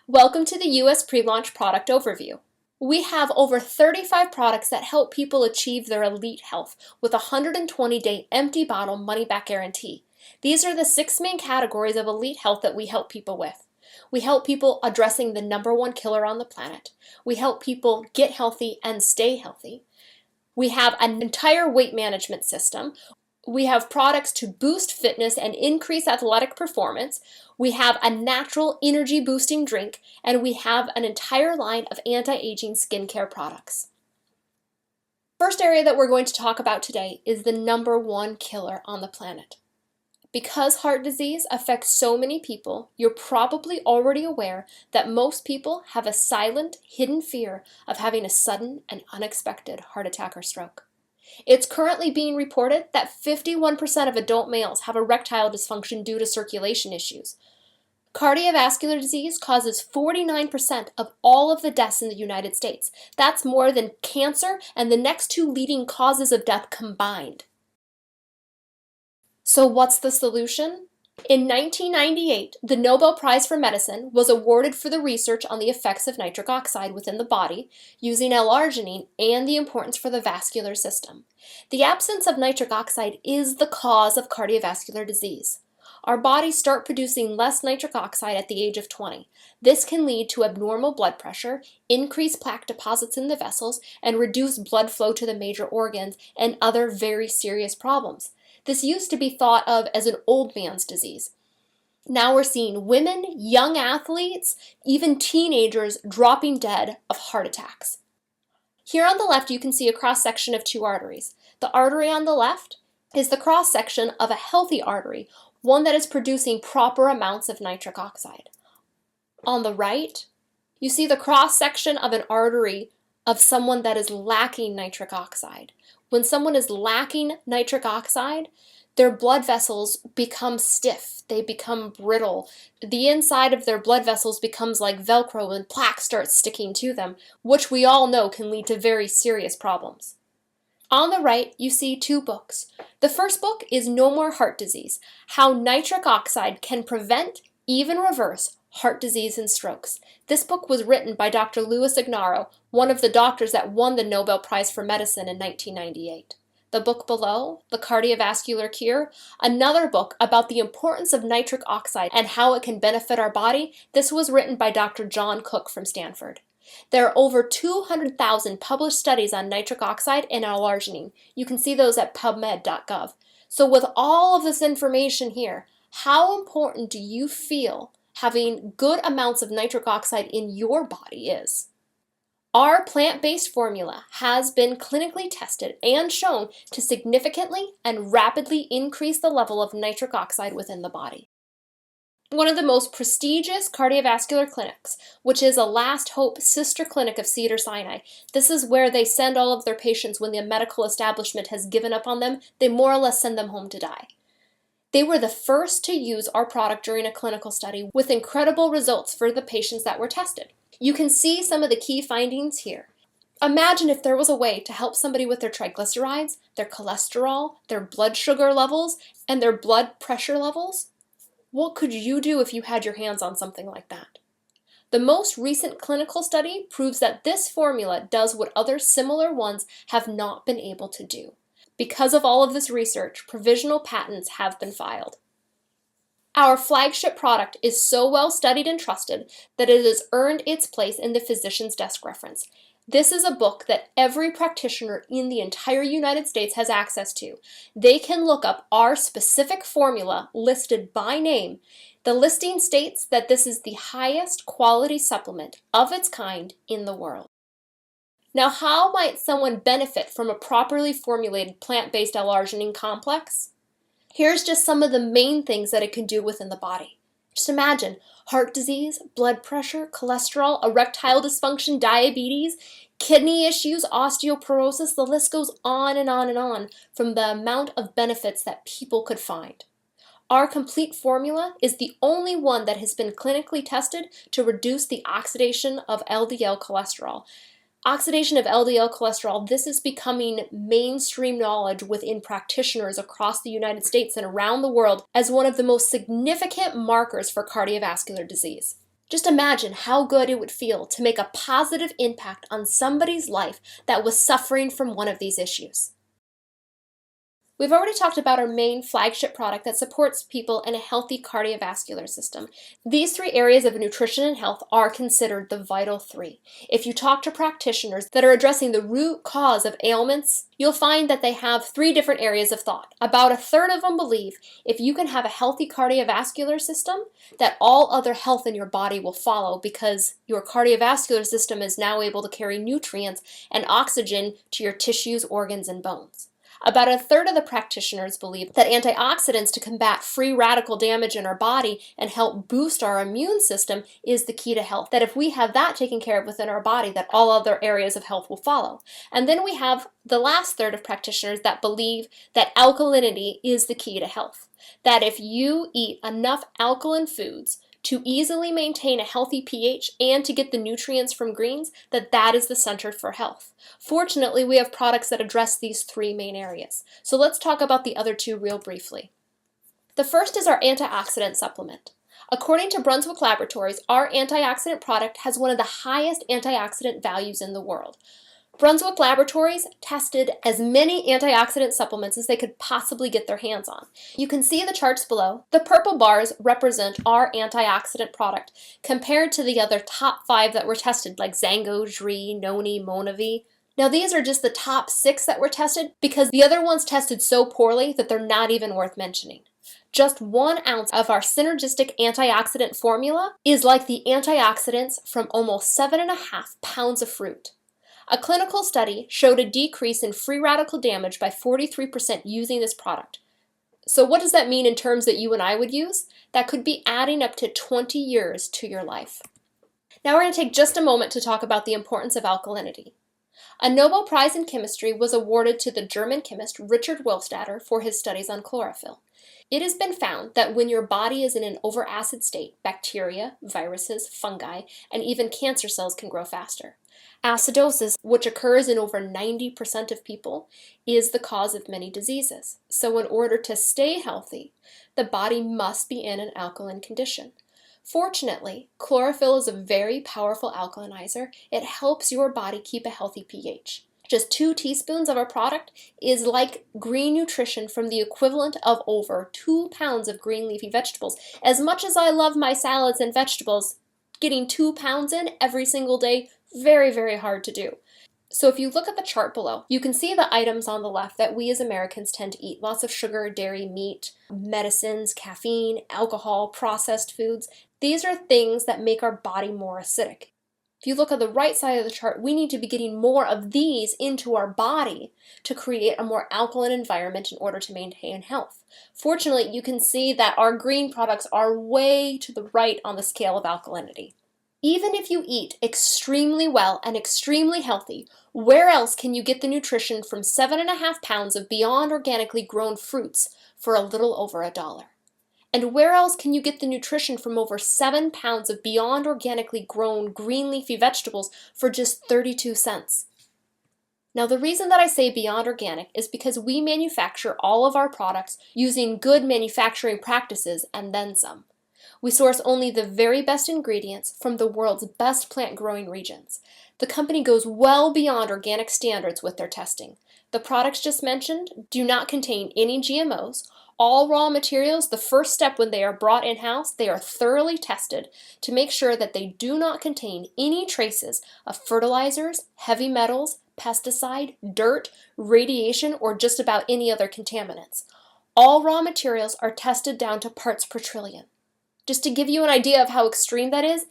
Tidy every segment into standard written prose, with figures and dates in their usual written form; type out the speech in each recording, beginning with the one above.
Welcome to the US Prelaunch Product Overview. We have over 35 products that help people achieve their elite health with a 120-day empty bottle money-back guarantee. These are the 6 main categories of elite health that we help people with. We help people addressing the #1 killer on the planet. We help people get healthy and stay healthy. We have an entire weight management system. We have products to boost fitness and increase athletic performance. We have a natural energy boosting drink, and we have an entire line of anti-aging skincare products. First area that we're going to talk about today is the #1 killer on the planet. Because heart disease affects so many people, you're probably already aware that most people have a silent, hidden fear of having a sudden and unexpected heart attack or stroke. It's currently being reported that 51% of adult males have erectile dysfunction due to circulation issues. Cardiovascular disease causes 49% of all of the deaths in the United States. That's more than cancer and the next 2 leading causes of death combined. So what's the solution? In 1998, the Nobel Prize for Medicine was awarded for the research on the effects of nitric oxide within the body using L-arginine and the importance for the vascular system. The absence of nitric oxide is the cause of cardiovascular disease. Our bodies start producing less nitric oxide at the age of 20. This can lead to abnormal blood pressure, increased plaque deposits in the vessels, and reduced blood flow to the major organs and other very serious problems. This used to be thought of as an old man's disease. Now we're seeing women, young athletes, even teenagers dropping dead of heart attacks. Here on the left, you can see a cross-section of 2 arteries. The artery on the left is the cross-section of a healthy artery, one that is producing proper amounts of nitric oxide. On the right, you see the cross-section of an artery of someone that is lacking nitric oxide. When someone is lacking nitric oxide, their blood vessels become stiff, they become brittle. The inside of their blood vessels becomes like Velcro and plaque starts sticking to them, which we all know can lead to very serious problems. On the right, you see 2 books. The first book is No More Heart Disease: How Nitric Oxide Can Prevent, Even Reverse, Heart Disease and Strokes. This book was written by Dr. Louis Ignarro, one of the doctors that won the Nobel Prize for Medicine in 1998. The book below, The Cardiovascular Cure, another book about the importance of nitric oxide and how it can benefit our body. This was written by Dr. John Cook from Stanford. There are over 200,000 published studies on nitric oxide and L-arginine. You can see those at pubmed.gov. So with all of this information here, how important do you feel having good amounts of nitric oxide in your body is? Our plant-based formula has been clinically tested and shown to significantly and rapidly increase the level of nitric oxide within the body. One of the most prestigious cardiovascular clinics, which is a Last Hope sister clinic of Cedars-Sinai. This is where they send all of their patients when the medical establishment has given up on them. They more or less send them home to die. They were the first to use our product during a clinical study with incredible results for the patients that were tested. You can see some of the key findings here. Imagine if there was a way to help somebody with their triglycerides, their cholesterol, their blood sugar levels, and their blood pressure levels. What could you do if you had your hands on something like that? The most recent clinical study proves that this formula does what other similar ones have not been able to do. Because of all of this research, provisional patents have been filed. Our flagship product is so well studied and trusted that it has earned its place in the physician's desk reference. This is a book that every practitioner in the entire United States has access to. They can look up our specific formula listed by name. The listing states that this is the highest quality supplement of its kind in the world. Now, how might someone benefit from a properly formulated plant-based L-arginine complex? Here's just some of the main things that it can do within the body. Just imagine heart disease, blood pressure, cholesterol, erectile dysfunction, diabetes, kidney issues, osteoporosis. The list goes on and on and on from the amount of benefits that people could find. Our complete formula is the only one that has been clinically tested to reduce the oxidation of LDL cholesterol. Oxidation of LDL cholesterol, this is becoming mainstream knowledge within practitioners across the United States and around the world as one of the most significant markers for cardiovascular disease. Just imagine how good it would feel to make a positive impact on somebody's life that was suffering from one of these issues. We've already talked about our main flagship product that supports people in a healthy cardiovascular system. These three areas of nutrition and health are considered the vital three. If you talk to practitioners that are addressing the root cause of ailments, you'll find that they have three different areas of thought. About a third of them believe if you can have a healthy cardiovascular system, that all other health in your body will follow because your cardiovascular system is now able to carry nutrients and oxygen to your tissues, organs, and bones. About a third of the practitioners believe that antioxidants to combat free radical damage in our body and help boost our immune system is the key to health. That if we have that taken care of within our body, that all other areas of health will follow. And then we have the last third of practitioners that believe that alkalinity is the key to health. That if you eat enough alkaline foods to easily maintain a healthy pH and to get the nutrients from greens, that is the center for health. Fortunately, we have products that address these three main areas. So let's talk about the other two real briefly. The first is our antioxidant supplement. According to Brunswick Laboratories, our antioxidant product has one of the highest antioxidant values in the world. Brunswick Laboratories tested as many antioxidant supplements as they could possibly get their hands on. You can see the charts below. The purple bars represent our antioxidant product compared to the other top 5 that were tested, like Zango, Dri, Noni, Monavi. Now these are just the top 6 that were tested because the other ones tested so poorly that they're not even worth mentioning. Just 1 ounce of our synergistic antioxidant formula is like the antioxidants from almost 7.5 pounds of fruit. A clinical study showed a decrease in free radical damage by 43% using this product. So what does that mean in terms that you and I would use? That could be adding up to 20 years to your life. Now we're going to take just a moment to talk about the importance of alkalinity. A Nobel Prize in Chemistry was awarded to the German chemist Richard Willstatter for his studies on chlorophyll. It has been found that when your body is in an overacid state, bacteria, viruses, fungi, and even cancer cells can grow faster. Acidosis, which occurs in over 90% of people, is the cause of many diseases. So in order to stay healthy, the body must be in an alkaline condition. Fortunately, chlorophyll is a very powerful alkalinizer. It helps your body keep a healthy pH. Just 2 teaspoons of our product is like green nutrition from the equivalent of over 2 pounds of green leafy vegetables. As much as I love my salads and vegetables, getting 2 pounds in every single day, very, very hard to do. So if you look at the chart below, you can see the items on the left that we as Americans tend to eat. Lots of sugar, dairy, meat, medicines, caffeine, alcohol, processed foods. These are things that make our body more acidic. If you look at the right side of the chart, we need to be getting more of these into our body to create a more alkaline environment in order to maintain health. Fortunately, you can see that our green products are way to the right on the scale of alkalinity. Even if you eat extremely well and extremely healthy, where else can you get the nutrition from 7.5 pounds of beyond organically grown fruits for a little over $1? And where else can you get the nutrition from over 7 pounds of beyond organically grown green leafy vegetables for just 32 cents? Now the reason that I say beyond organic is because we manufacture all of our products using good manufacturing practices and then some. We source only the very best ingredients from the world's best plant-growing regions. The company goes well beyond organic standards with their testing. The products just mentioned do not contain any GMOs. All raw materials, the first step when they are brought in-house, they are thoroughly tested to make sure that they do not contain any traces of fertilizers, heavy metals, pesticide, dirt, radiation, or just about any other contaminants. All raw materials are tested down to parts per trillion. Just to give you an idea of how extreme that is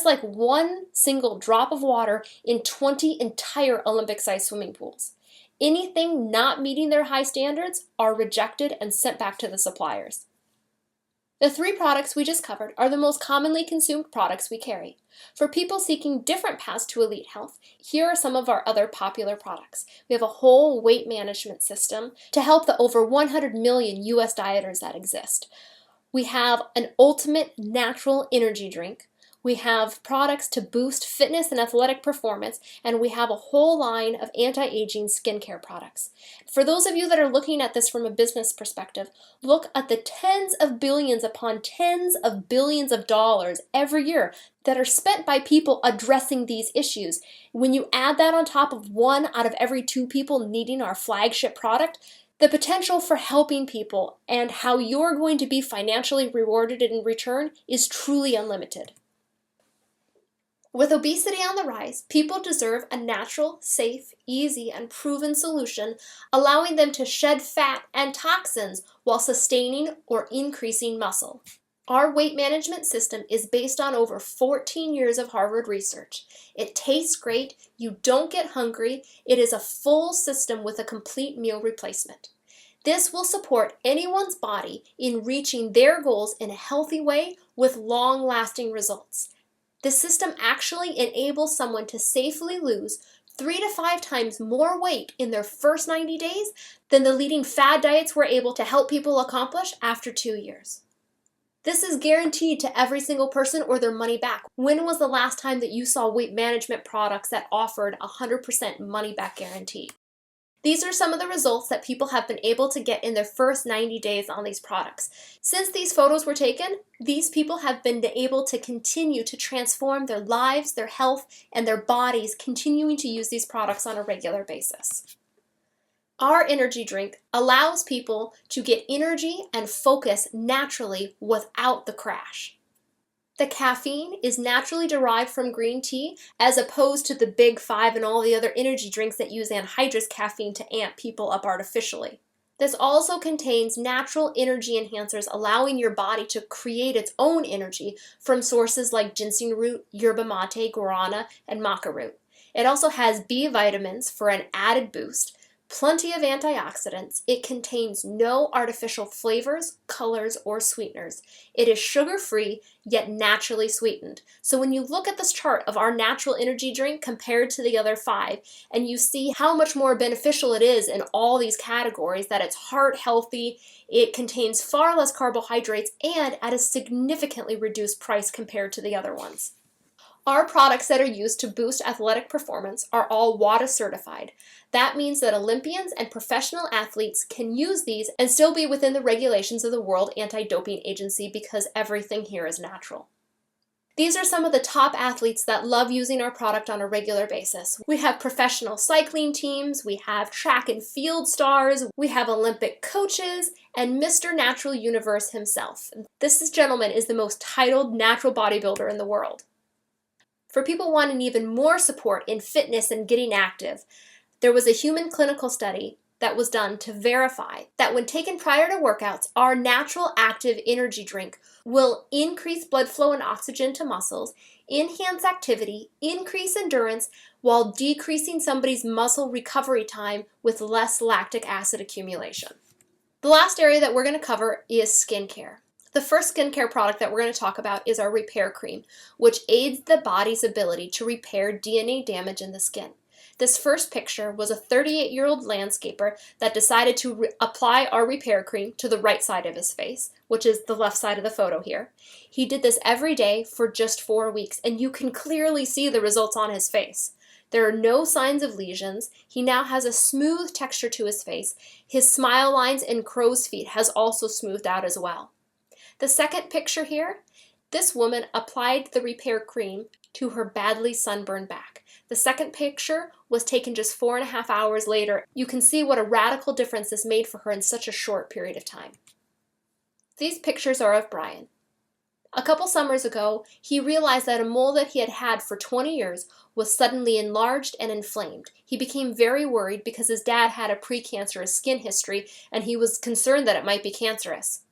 like 1 single drop of water in 20 entire Olympic-sized swimming pools. Anything not meeting their high standards are rejected and sent back to the suppliers. The 3 products we just covered are the most commonly consumed products we carry. For people seeking different paths to elite health, here are some of our other popular products. We have a whole weight management system to help the over 100 million US dieters that exist. We have an ultimate natural energy drink. We have products to boost fitness and athletic performance, and we have a whole line of anti-aging skincare products. For those of you that are looking at this from a business perspective, look at the tens of billions upon tens of billions of dollars every year that are spent by people addressing these issues. When you add that on top of 1 out of every 2 people needing our flagship product, the potential for helping people and how you're going to be financially rewarded in return is truly unlimited. With obesity on the rise, people deserve a natural, safe, easy, and proven solution, allowing them to shed fat and toxins while sustaining or increasing muscle. Our weight management system is based on over 14 years of Harvard research. It tastes great, you don't get hungry, it is a full system with a complete meal replacement. This will support anyone's body in reaching their goals in a healthy way with long-lasting results. The system actually enables someone to safely lose 3 to 5 times more weight in their first 90 days than the leading fad diets were able to help people accomplish after 2 years. This is guaranteed to every single person or their money back. When was the last time that you saw weight management products that offered 100% money back guarantee? These are some of the results that people have been able to get in their first 90 days on these products. Since these photos were taken, these people have been able to continue to transform their lives, their health, and their bodies, continuing to use these products on a regular basis. Our energy drink allows people to get energy and focus naturally without the crash. The caffeine is naturally derived from green tea, as opposed to the Big Five and all the other energy drinks that use anhydrous caffeine to amp people up artificially. This also contains natural energy enhancers, allowing your body to create its own energy from sources like ginseng root, yerba mate, guarana, and maca root. It also has B vitamins for an added boost, plenty of antioxidants. It contains no artificial flavors, colors, or sweeteners. It is sugar-free, yet naturally sweetened. So when you look at this chart of our natural energy drink compared to the other 5, and you see how much more beneficial it is in all these categories, that it's heart healthy, it contains far less carbohydrates, and at a significantly reduced price compared to the other ones. Our products that are used to boost athletic performance are all WADA certified. That means that Olympians and professional athletes can use these and still be within the regulations of the World Anti-Doping Agency, because everything here is natural. These are some of the top athletes that love using our product on a regular basis. We have professional cycling teams, we have track and field stars, we have Olympic coaches, and Mr. Natural Universe himself. This gentleman is the most titled natural bodybuilder in the world. For people wanting even more support in fitness and getting active, there was a human clinical study that was done to verify that when taken prior to workouts, our natural active energy drink will increase blood flow and oxygen to muscles, enhance activity, increase endurance, while decreasing somebody's muscle recovery time with less lactic acid accumulation. The last area that we're going to cover is skincare. The first skincare product that we're going to talk about is our repair cream, which aids the body's ability to repair DNA damage in the skin. This first picture was a 38-year-old landscaper that decided to apply our repair cream to the right side of his face, which is the left side of the photo here. He did this every day for just 4 weeks, and you can clearly see the results on his face. There are no signs of lesions. He now has a smooth texture to his face. His smile lines and crow's feet has also smoothed out as well. The second picture here, this woman applied the repair cream to her badly sunburned back. The second picture was taken just 4.5 hours later. You can see what a radical difference this made for her in such a short period of time. These pictures are of Brian. A couple summers ago, he realized that a mole that he had had for 20 years was suddenly enlarged and inflamed. He became very worried because his dad had a precancerous skin history, and he was concerned that it might be cancerous.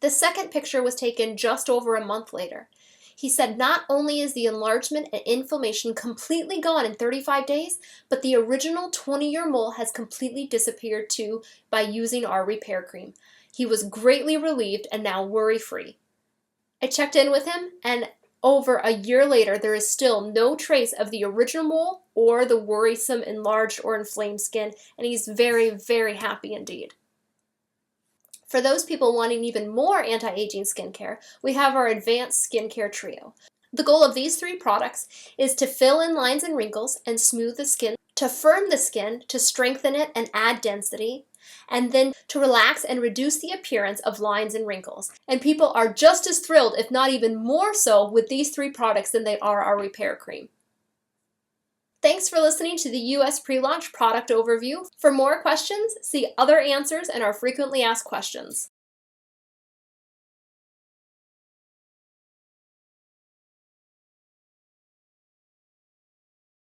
The second picture was taken just over a month later. He said not only is the enlargement and inflammation completely gone in 35 days, but the original 20-year mole has completely disappeared too by using our repair cream. He was greatly relieved and now worry-free. I checked in with him, and over a year later, there is still no trace of the original mole or the worrisome enlarged or inflamed skin, and he's very, very happy indeed. For those people wanting even more anti-aging skincare, we have our Advanced Skincare Trio. The goal of these 3 products is to fill in lines and wrinkles and smooth the skin, to firm the skin, to strengthen it and add density, and then to relax and reduce the appearance of lines and wrinkles. And people are just as thrilled, if not even more so, with these 3 products than they are our repair cream. Thanks for listening to the US Prelaunch product overview. For more questions, see other answers and our frequently asked questions.